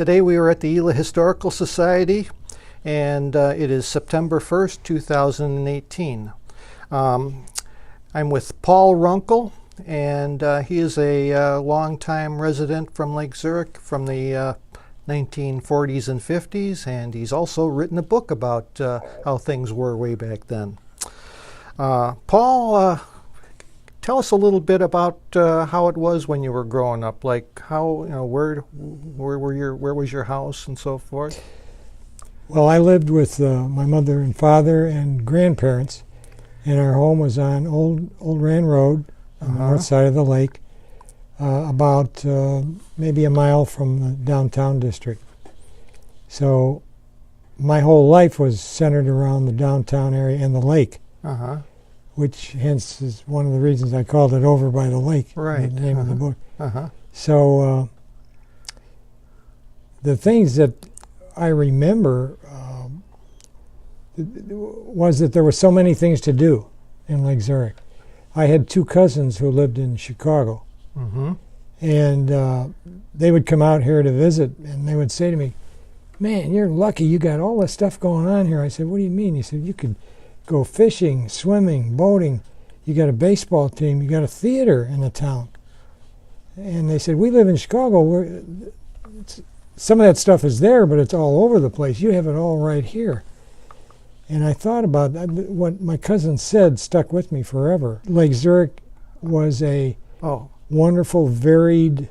Today we are at the Ela Historical Society, and it is September 1st, 2018. I'm with Paul Runkel, and he is a longtime resident from Lake Zurich from the 1940s and 50s, and he's also written a book about how things were way back then. Paul, tell us a little bit about how it was when you were growing up. Like how, where was your house and so forth? Well, I lived with my mother and father and grandparents, and our home was on Old Rand Road on the north side of the lake, about maybe a mile from the downtown district. So my whole life was centered around the downtown area and the lake. Which hence is one of the reasons I called it Over by the Lake, right. The name of the book. So the things that I remember was that there were so many things to do in Lake Zurich. I had two cousins who lived in Chicago, and they would come out here to visit, and they would say to me, "Man, you're lucky you got all this stuff going on here." I said, "What do you mean?" He said, "You could go fishing, swimming, boating. You got a baseball team. You got a theater in the town." And they said, "We live in Chicago. Some of that stuff is there, but it's all over the place. You have it all right here." And I thought about that. What my cousin said stuck with me forever. Lake Zurich was a wonderful, varied,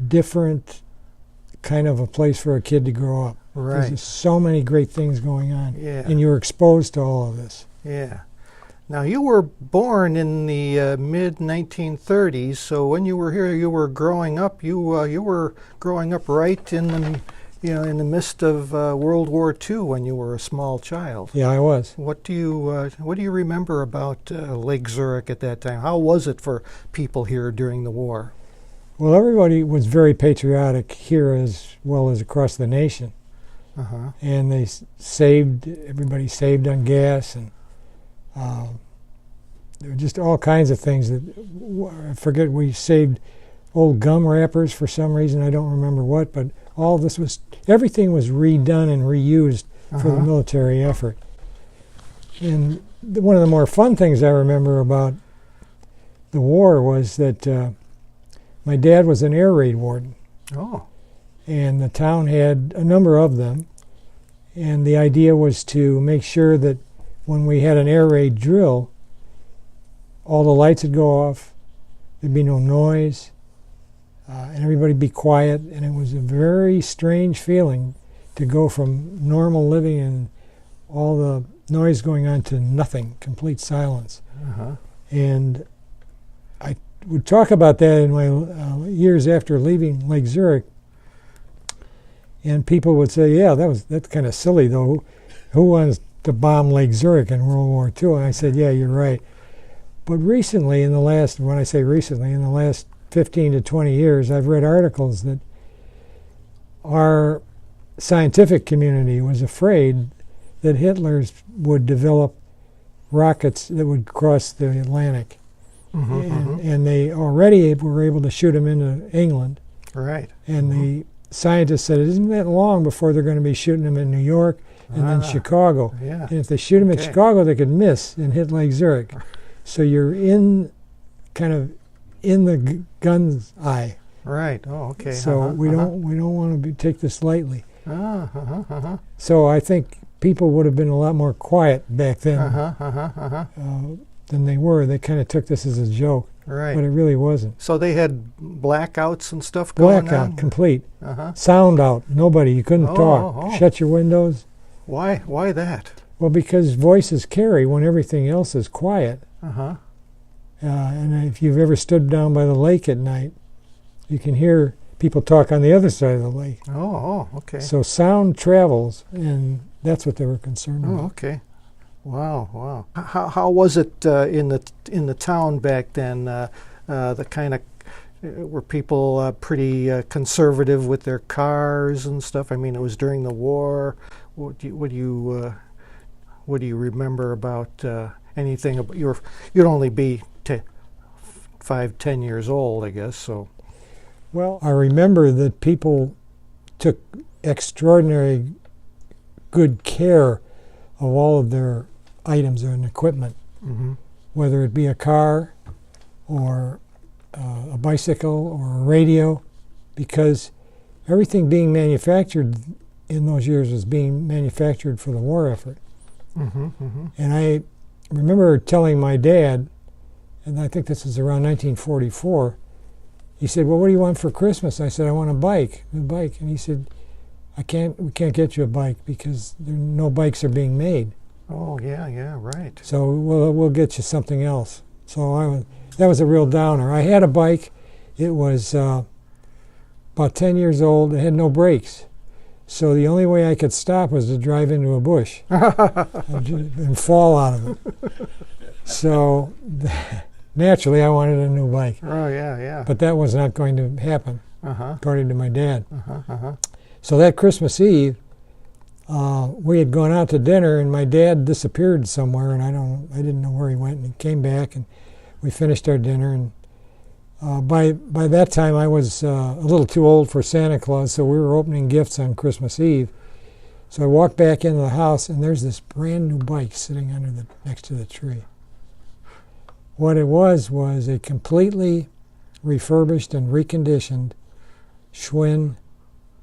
different kind of a place for a kid to grow up. Right. There's so many great things going on, and you're exposed to all of this. Yeah. Now, you were born in the mid-1930s, so when you were here, you were growing up. You were growing up right in the in the midst of World War II when you were a small child. Yeah, I was. What do you remember about Lake Zurich at that time? How was it for people here during the war? Well, everybody was very patriotic here as well as across the nation. And everybody saved on gas, and there were just all kinds of things that, I forget, we saved old gum wrappers for some reason, I don't remember what, but all this everything was redone and reused for the military effort. And one of the more fun things I remember about the war was that my dad was an air raid warden. And the town had a number of them, and the idea was to make sure that when we had an air raid drill, all the lights would go off, there'd be no noise, and everybody'd be quiet, and it was a very strange feeling to go from normal living and all the noise going on to nothing, complete silence. And I would talk about that in my years after leaving Lake Zurich. And people would say, "Yeah, that's kind of silly, though. Who wants to bomb Lake Zurich in World War II?" And I said, "Yeah, you're right." But recently, when I say recently, in the last 15 to 20 years, I've read articles that our scientific community was afraid that Hitler would develop rockets that would cross the Atlantic. And they already were able to shoot them into England. Right. And the scientists said it isn't that long before they're going to be shooting them in New York and then Chicago. And if they shoot them at Chicago, they could miss and hit Lake Zurich. So you're kind of in the gun's eye. Right. Oh, okay. So we don't want to take this lightly. So I think people would have been a lot more quiet back then than they were. They kind of took this as a joke. Right. But it really wasn't. So they had blackouts and stuff going on? Blackout, complete. Sound out. Nobody. You couldn't talk. Shut your windows. Why that? Well, because voices carry when everything else is quiet. And if you've ever stood down by the lake at night, you can hear people talk on the other side of the lake. Okay. So sound travels, and that's what they were concerned about. Okay. Wow. How was it in the town back then? The kind of were people pretty conservative with their cars and stuff? I mean, it was during the war. What do you remember about anything about you'd only be 5-10 years old, I guess. So, well, I remember that people took extraordinary good care of all of their items and equipment, whether it be a car or a bicycle or a radio, because everything being manufactured in those years was being manufactured for the war effort. And I remember telling my dad, and I think this was around 1944, he said, well, what do you want for Christmas? I said, I want a bike, new bike. And he said, we can't get you a bike because no bikes are being made. Oh, yeah, right. So we'll get you something else. So that was a real downer. I had a bike. It was about 10 years old. It had no brakes. So the only way I could stop was to drive into a bush and fall out of it. So naturally, I wanted a new bike. Oh, yeah. But that was not going to happen, according to my dad. Uh-huh. So that Christmas Eve, we had gone out to dinner, and my dad disappeared somewhere, and I didn't know where he went. And he came back, and we finished our dinner. And by that time, I was a little too old for Santa Claus, so we were opening gifts on Christmas Eve. So I walked back into the house, and there's this brand new bike sitting next to the tree. What it was a completely refurbished and reconditioned Schwinn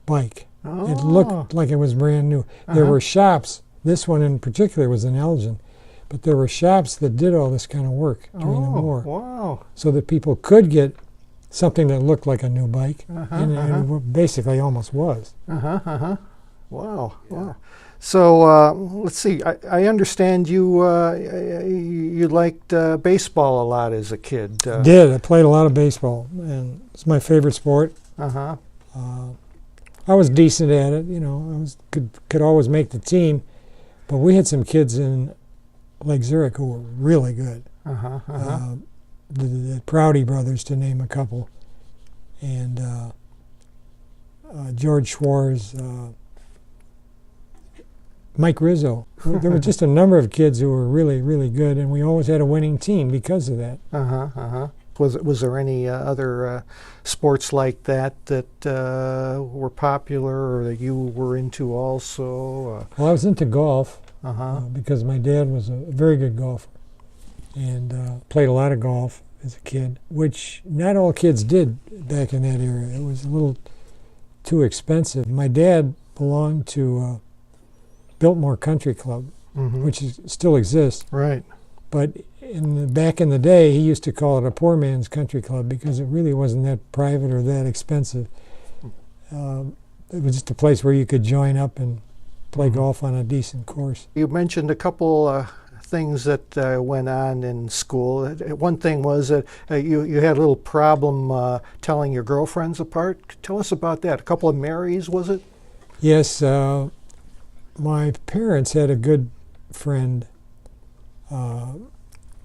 bike. Oh. It looked like it was brand new. There were shops, this one in particular was in Elgin, but there were shops that did all this kind of work during the war. Wow. So that people could get something that looked like a new bike, and it basically almost was. Wow. So let's see. I understand you liked baseball a lot as a kid. Did. I played a lot of baseball, and it's my favorite sport. I was decent at it, I could always make the team, but we had some kids in Lake Zurich who were really good. The Prouty brothers, to name a couple, and George Schwartz, Mike Rizzo. There were just a number of kids who were really, really good, and we always had a winning team because of that. Was there any other sports like that were popular or that you were into also? Well, I was into golf because my dad was a very good golfer and played a lot of golf as a kid, which not all kids did back in that era. It was a little too expensive. My dad belonged to Biltmore Country Club, which still exists. Right. But back in the day, he used to call it a poor man's country club because it really wasn't that private or that expensive. It was just a place where you could join up and play golf on a decent course. You mentioned a couple things that went on in school. One thing was that you had a little problem telling your girlfriends apart. Tell us about that. A couple of Marys, was it? Yes. My parents had a good friend.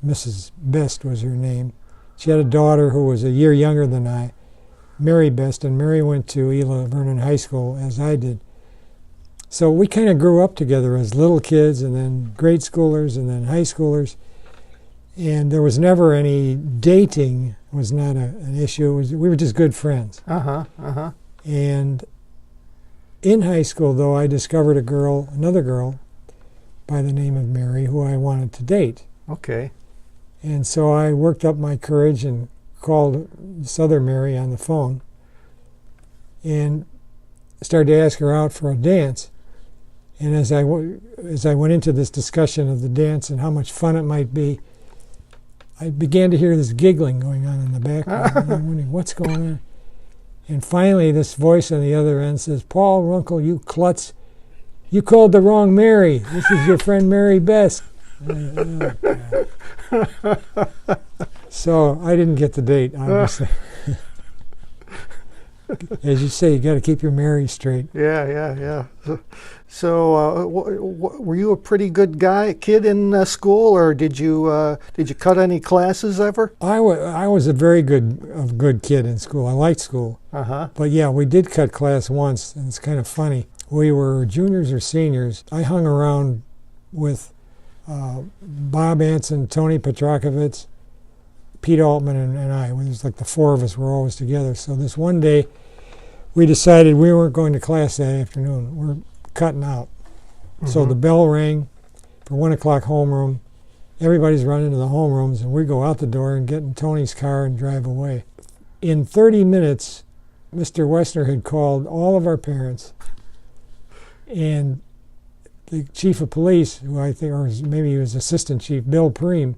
Mrs. Best was her name. She had a daughter who was a year younger than I, Mary Best, and Mary went to Ela Vernon High School, as I did. So we kind of grew up together as little kids, and then grade schoolers, and then high schoolers. And there was never any dating, was not an issue. We were just good friends. And in high school, though, I discovered another girl, by the name of Mary, who I wanted to date. Okay. And so I worked up my courage and called this other Mary on the phone and started to ask her out for a dance. And as I went into this discussion of the dance and how much fun it might be, I began to hear this giggling going on in the background. And I'm wondering, what's going on? And finally, this voice on the other end says, "Paul Runkel, you klutz. You called the wrong Mary. This is your friend Mary Best." So I didn't get the date, obviously. As you say, you got to keep your Mary straight. Yeah. So were you a pretty good kid in school, or did you cut any classes ever? I was a very good kid in school. I liked school. But yeah, we did cut class once, and it's kind of funny. We were juniors or seniors. I hung around with Bob Anson, Tony Petrakovitz, Pete Altman, and I. It was like the four of us were always together. So this one day, we decided we weren't going to class that afternoon. We're cutting out. So the bell rang for 1 o'clock homeroom. Everybody's running to the homerooms, and we go out the door and get in Tony's car and drive away. In 30 minutes, Mr. Wessner had called all of our parents, and the chief of police, who I think, or maybe he was assistant chief, Bill Preem,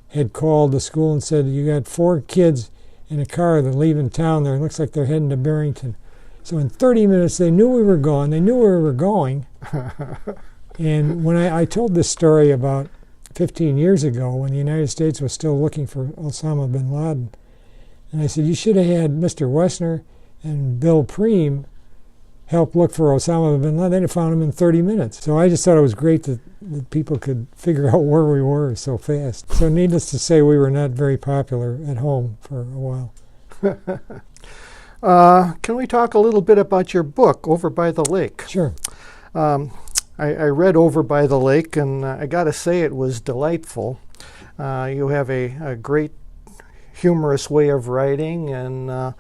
had called the school and said, you got 4 kids in a car that are leaving town there. It looks like they're heading to Barrington. So in 30 minutes, they knew we were gone. They knew where we were going. And when I told this story about 15 years ago, when the United States was still looking for Osama bin Laden, and I said, you should have had Mr. Wessner and Bill Preem help look for Osama bin Laden. They'd have found him in 30 minutes. So I just thought it was great that people could figure out where we were so fast. So needless to say, we were not very popular at home for a while. Can we talk a little bit about your book, Over by the Lake? Sure. I read Over by the Lake, and I got to say it was delightful. You have a great humorous way of writing, and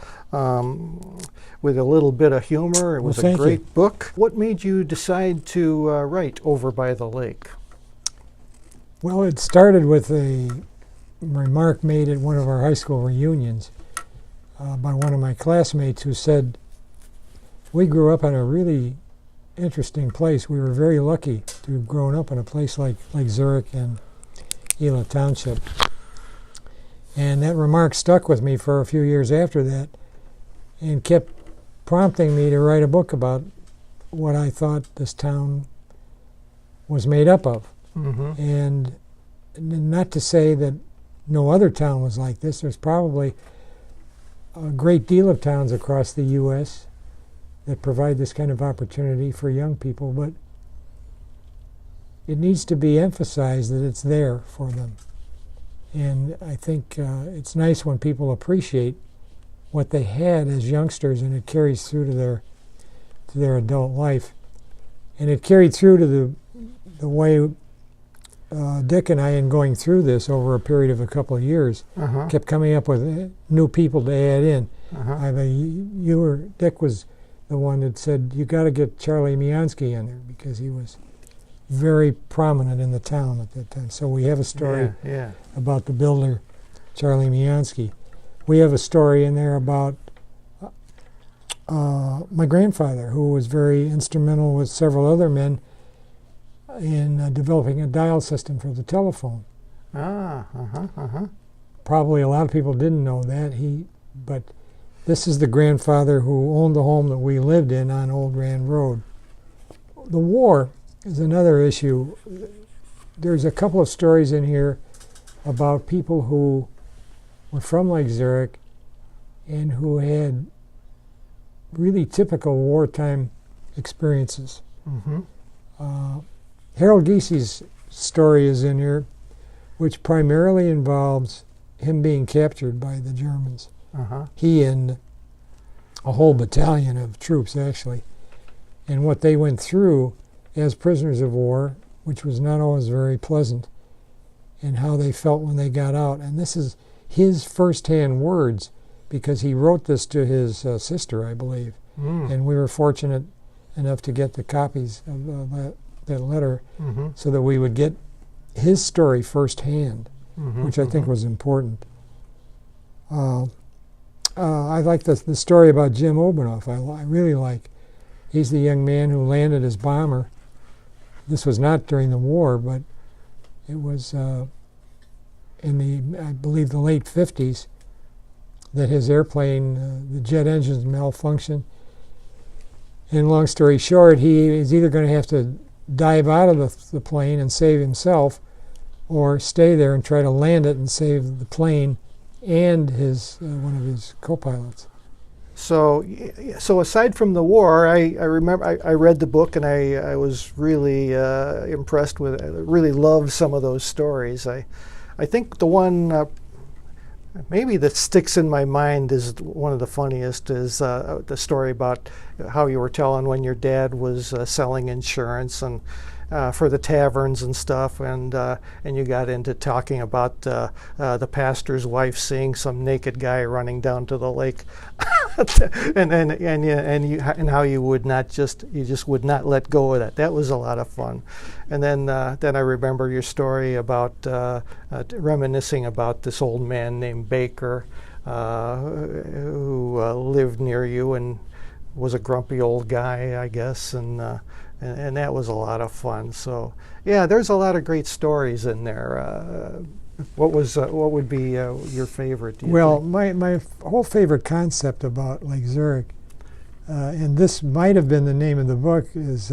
with a little bit of humor. It was a great book. What made you decide to write Over by the Lake? Well, it started with a remark made at one of our high school reunions by one of my classmates, who said, we grew up in a really interesting place. We were very lucky to have grown up in a place like Lake Zurich and Gila Township. And that remark stuck with me for a few years after that and kept prompting me to write a book about what I thought this town was made up of. And not to say that no other town was like this. There's probably a great deal of towns across the U.S. that provide this kind of opportunity for young people, but it needs to be emphasized that it's there for them. And I think it's nice when people appreciate what they had as youngsters, and it carries through to their adult life. And it carried through to the way Dick and I, in going through this over a period of a couple of years, kept coming up with new people to add in. Dick was the one that said, you got to get Charlie Miansky in there, because he was very prominent in the town at that time. So we have a story about the builder, Charlie Miansky. We have a story in there about my grandfather, who was very instrumental with several other men in developing a dial system for the telephone. Probably a lot of people didn't know that. But this is the grandfather who owned the home that we lived in on Old Rand Road. The war is another issue. There's a couple of stories in here about people who were from Lake Zurich and who had really typical wartime experiences. Harold Giesey's story is in here, which primarily involves him being captured by the Germans. He and a whole battalion of troops, actually, and what they went through as prisoners of war, which was not always very pleasant, and how they felt when they got out. And this is his first-hand words, because he wrote this to his sister, I believe. And we were fortunate enough to get the copies of that letter so that we would get his story firsthand, which I think was important. I like the story about Jim Obanoff. I really like. He's the young man who landed his bomber. This was not during the war, but it was in I believe, the late 50s, that his airplane, the jet engines malfunctioned. And long story short, he is either going to have to dive out of the plane and save himself, or stay there and try to land it and save the plane and one of his co-pilots. So aside from the war, I remember I read the book, and I was really impressed with it. I really loved some of those stories. I think the one maybe that sticks in my mind is one of the funniest is the story about how you were telling when your dad was selling insurance and for the taverns and stuff, and you got into talking about the pastor's wife seeing some naked guy running down to the lake. and how you just would not let go of that. That was a lot of fun. And then I remember your story about reminiscing about this old man named Baker who lived near you and was a grumpy old guy, I guess, and that was a lot of fun. So yeah, there's a lot of great stories in there. What would be your favorite? Do you think? my whole favorite concept about Lake Zurich, and this might have been the name of the book, is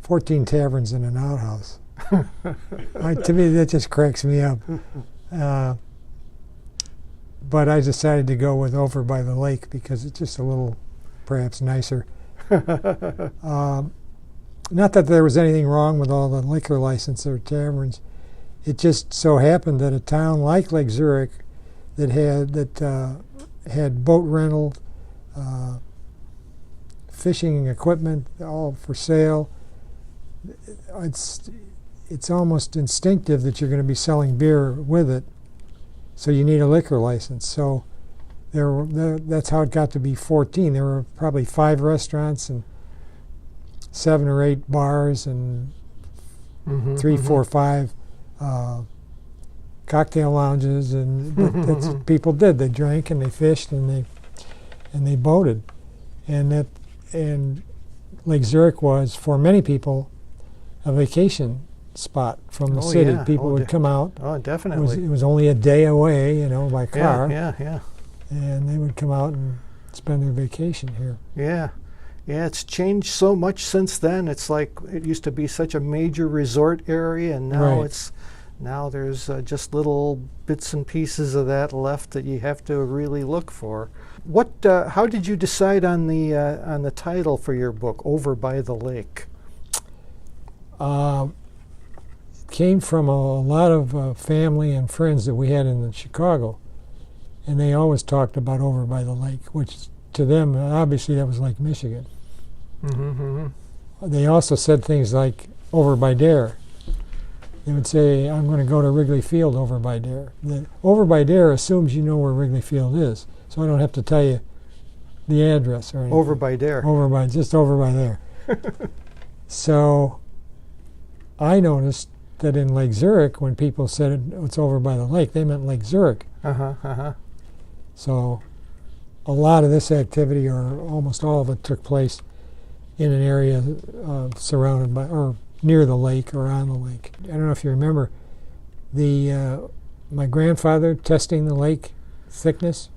14 Taverns in an Outhouse. To me, that just cracks me up. But I decided to go with Over by the Lake because it's just a little, perhaps, nicer. Not that there was anything wrong with all the liquor license or taverns. It just so happened that a town like Lake Zurich that had boat rental, fishing equipment, all for sale. It's almost instinctive that you're going to be selling beer with it, so you need a liquor license. So that's how it got to be 14. There were probably 5 restaurants and 7 or 8 bars and 3, 4, 5 cocktail lounges, and that's what people did. They drank and they fished and they boated, and Lake Zurich was, for many people, a vacation spot from the city. Yeah. People would come out. Oh, definitely. It was only a day away, by car. Yeah. And they would come out and spend their vacation here. Yeah. Yeah, it's changed so much since then. It's like it used to be such a major resort area, and now Right. there's just little bits and pieces of that left that you have to really look for. How did you decide on the title for your book, Over by the Lake? Came from a lot of family and friends that we had in Chicago, and they always talked about Over by the Lake, which to them, obviously, that was Lake Michigan. They also said things like over by Dare. They would say, I'm going to go to Wrigley Field over by Dare. The over by Dare assumes you know where Wrigley Field is, so I don't have to tell you the address or anything. Over by Dare. Just over by there. So I noticed that in Lake Zurich, when people said it's over by the lake, they meant Lake Zurich. So a lot of this activity, or almost all of it, took place in an area surrounded by, or near the lake, or on the lake. I don't know if you remember my grandfather testing the lake thickness.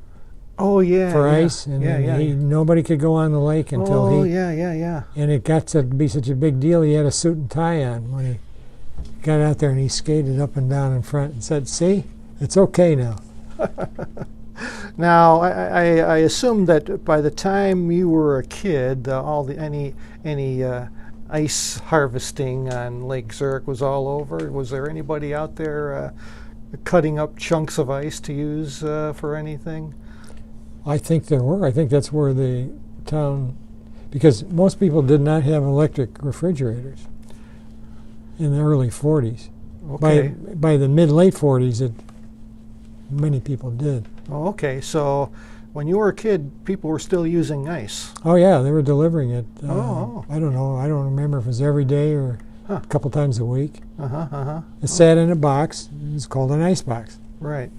Oh yeah. For ice, and nobody could go on the lake until he. Oh yeah. And it got to be such a big deal. He had a suit and tie on when he got out there, and he skated up and down in front and said, "See, it's okay now." Now, I assume that by the time you were a kid, any ice harvesting on Lake Zurich was all over. Was there anybody out there cutting up chunks of ice to use for anything? I think there were. I think that's where the town, because most people did not have electric refrigerators in the early 40s. Okay. By the mid-late 40s, many people did. Oh, okay. So when you were a kid, people were still using ice. Oh yeah, they were delivering it. I don't know. I don't remember if it was every day or a couple times a week. It sat in a box. It was called an ice box. Right.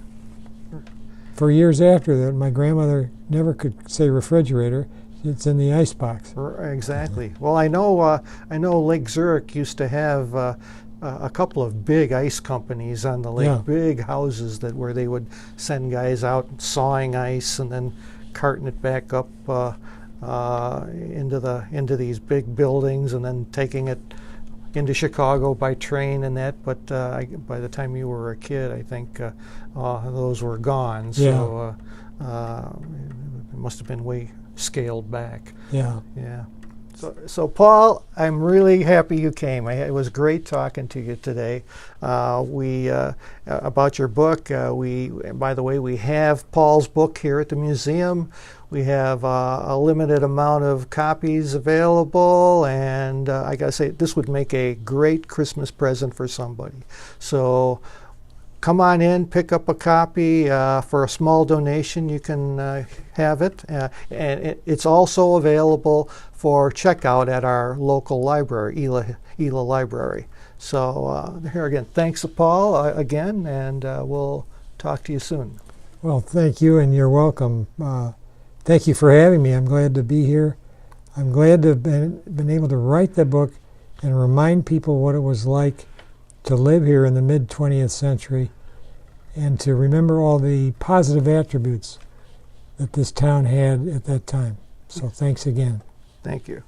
For years after that, my grandmother never could say refrigerator. It's in the ice box. Exactly. Well, I know Lake Zurich used to have a couple of big ice companies on the lake, big houses where they would send guys out sawing ice and then carting it back up into these big buildings and then taking it into Chicago by train and that. But by the time you were a kid, I think those were gone. So it must have been way scaled back. Yeah. So Paul, I'm really happy you came. It was great talking to you today. About your book. By the way, we have Paul's book here at the museum. We have a limited amount of copies available, and I gotta say, this would make a great Christmas present for somebody. So come on in, pick up a copy. For a small donation, you can have it. And it's also available for checkout at our local library, Ela Library. So here again, thanks to Paul again, and we'll talk to you soon. Well, thank you, and you're welcome. Thank you for having me. I'm glad to be here. I'm glad to have been able to write the book and remind people what it was like to live here in the mid-20th century and to remember all the positive attributes that this town had at that time. So thanks again. Thank you.